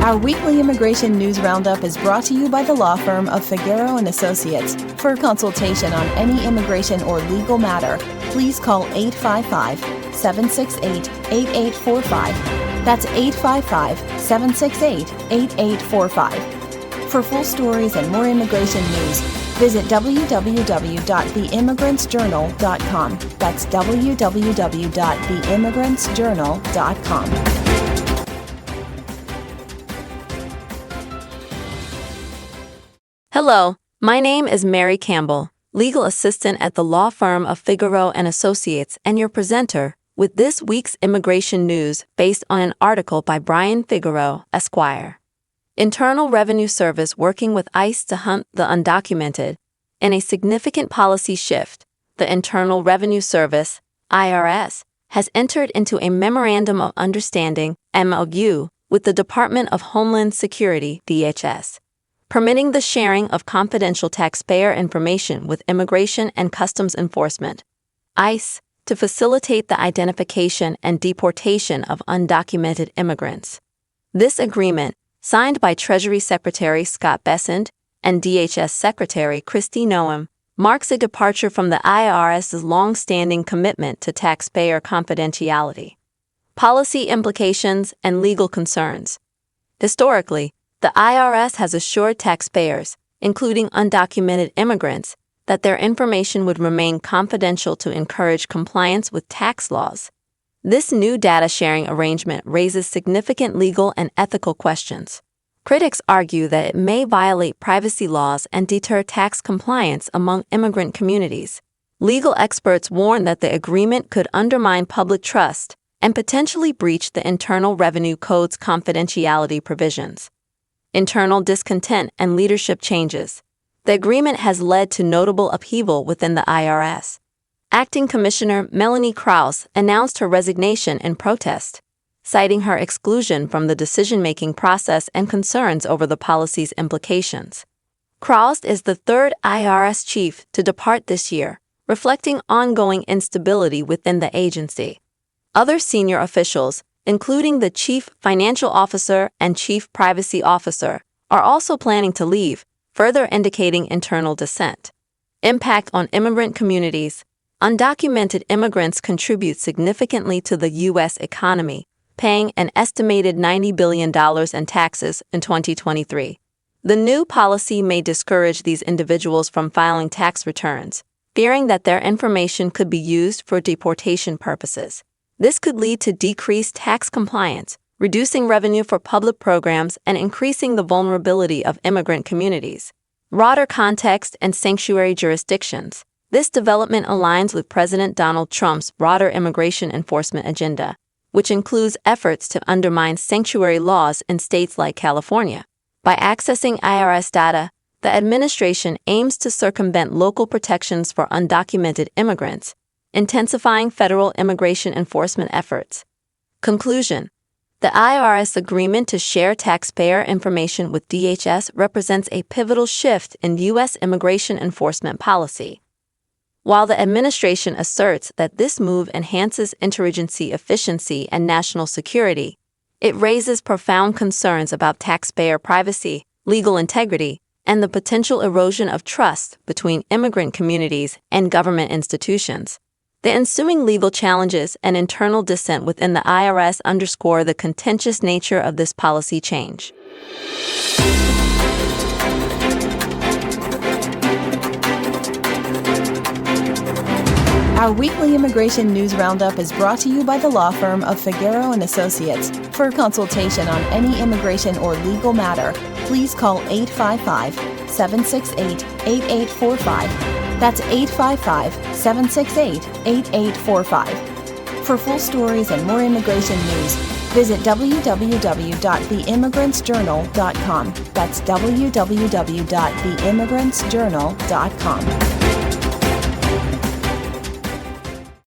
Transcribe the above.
Our weekly immigration news roundup is brought to you by the law firm of Figueroa & Associates. For consultation on any immigration or legal matter, please call 855-768-8845. That's 855-768-8845. For full stories and more immigration news, visit www.theimmigrantsjournal.com. That's www.theimmigrantsjournal.com. Hello, my name is Mary Campbell, legal assistant at the law firm of Figueroa & Associates, and your presenter with this week's immigration news based on an article by Brian Figueroa, Esquire. Internal Revenue Service working with ICE to hunt the undocumented. In a significant policy shift, the Internal Revenue Service, IRS, has entered into a memorandum of understanding, MOU, with the Department of Homeland Security, DHS, permitting the sharing of confidential taxpayer information with Immigration and Customs Enforcement, ICE, to facilitate the identification and deportation of undocumented immigrants. This agreement, signed by Treasury Secretary Scott Bessent and DHS Secretary Kristi Noem, marks a departure from the IRS's long-standing commitment to taxpayer confidentiality. Policy implications and legal concerns. Historically, the IRS has assured taxpayers, including undocumented immigrants, that their information would remain confidential to encourage compliance with tax laws. This new data sharing arrangement raises significant legal and ethical questions. Critics argue that it may violate privacy laws and deter tax compliance among immigrant communities. Legal experts warn that the agreement could undermine public trust and potentially breach the Internal Revenue Code's confidentiality provisions. Internal discontent and leadership changes. The agreement has led to notable upheaval within the IRS. Acting Commissioner Melanie Krause announced her resignation in protest, citing her exclusion from the decision-making process and concerns over the policy's implications. Krause is the third IRS chief to depart this year, reflecting ongoing instability within the agency. Other senior officials, including the Chief Financial Officer and Chief Privacy Officer, are also planning to leave, further indicating internal dissent. Impact on immigrant communities. Undocumented immigrants contribute significantly to the U.S. economy, paying an estimated $90 billion in taxes in 2023. The new policy may discourage these individuals from filing tax returns, fearing that their information could be used for deportation purposes. This could lead to decreased tax compliance, reducing revenue for public programs and increasing the vulnerability of immigrant communities. Broader context and sanctuary jurisdictions. This development aligns with President Donald Trump's broader immigration enforcement agenda, which includes efforts to undermine sanctuary laws in states like California. By accessing IRS data, the administration aims to circumvent local protections for undocumented immigrants, intensifying federal immigration enforcement efforts. Conclusion. The IRS agreement to share taxpayer information with DHS represents a pivotal shift in U.S. immigration enforcement policy. While the administration asserts that this move enhances interagency efficiency and national security, it raises profound concerns about taxpayer privacy, legal integrity, and the potential erosion of trust between immigrant communities and government institutions. The ensuing legal challenges and internal dissent within the IRS underscore the contentious nature of this policy change. Our weekly immigration news roundup is brought to you by the law firm of Figueroa & Associates. For consultation on any immigration or legal matter, please call 855-768-8845. That's 855-768-8845. For full stories and more immigration news, visit www.theimmigrantsjournal.com. That's www.theimmigrantsjournal.com.